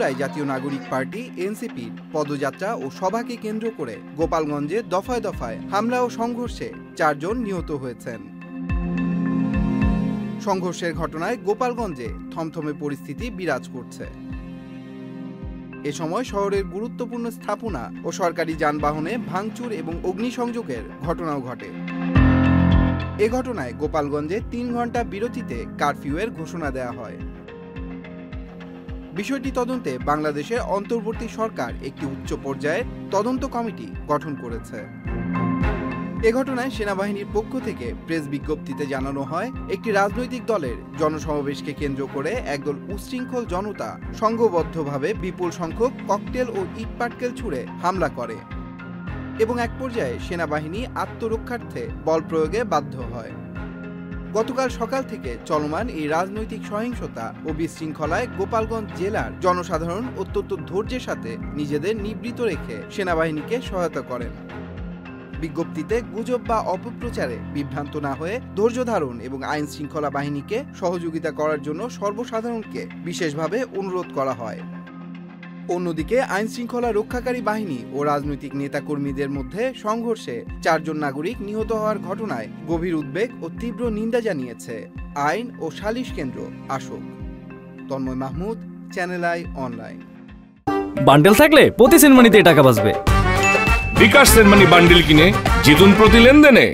জুলাই জাতীয় নাগরিক পার্টি এনসিপির পদযাত্রা ও সভাকে কেন্দ্র করে গোপালগঞ্জে দফায় দফায় হামলা ও সংঘর্ষে 4 জন নিহত হয়েছেন। সংঘর্ষের ঘটনায় গোপালগঞ্জে থমথমে পরিস্থিতি বিরাজ করছে। এ সময় শহরের গুরুত্বপূর্ণ স্থাপনা ও সরকারি যানবাহনে ভাঙচুর এবং অগ্নিসংযোগের ঘটনাও ঘটে। এ ঘটনায় গোপালগঞ্জে 3 ঘন্টা বিরতিতে কারফিউয়ের ঘোষণা দেওয়া হয়। বিষয়টি তদন্তে বাংলাদেশের অন্তর্বর্তী সরকার একটি উচ্চ পর্যায়ে তদন্ত কমিটি গঠন করেছে। এ ঘটনায় সেনাবাহিনীর পক্ষ থেকে প্রেস বিজ্ঞপ্তিতে জানানো হয়, একটি রাজনৈতিক দলের জনসমাবেশকে কেন্দ্র করে একদল উচ্ছৃঙ্খল জনতা সংঘবদ্ধভাবে বিপুল সংখ্যক ককটেল ও ইটপাটকেল ছুড়ে হামলা করে এবং এক পর্যায়ে সেনাবাহিনী আত্মরক্ষার্থে বল প্রয়োগে বাধ্য হয়। গতকাল সকাল থেকে চলমান এই রাজনৈতিক সহিংসতা ও বিশৃঙ্খলায় গোপালগঞ্জ জেলার জনসাধারণ অত্যন্ত ধৈর্যের সাথে নিজেদের নিবৃত রেখে সেনাবাহিনীকে সহায়তা করেন। বিজ্ঞপ্তিতে গুজব বা অপপ্রচারে বিভ্রান্ত না হয়ে ধৈর্য ধারণ এবং আইন শৃঙ্খলা বাহিনীকে সহযোগিতা করার জন্য সর্বসাধারণকে বিশেষভাবে অনুরোধ করা হয়। অন্যদিকে আইন শৃঙ্খলা রক্ষাকারী বাহিনী ও রাজনৈতিক নেতাকর্মীদের মধ্যে সংঘর্ষে 4 জন নাগরিক নিহত হওয়ার ঘটনায় গভীর উদ্বেগ ও তীব্র নিন্দা জানিয়েছে আইন ও সালিশ কেন্দ্র আশোক। Tanmoy Mahmud, Channel I online. Bundle থাকলে প্রতি সেনমানিতে টাকা বাঁচবে। বিকাশ সেনমানি বান্ডেল কিনে জিতুন প্রতি লেনদেনে।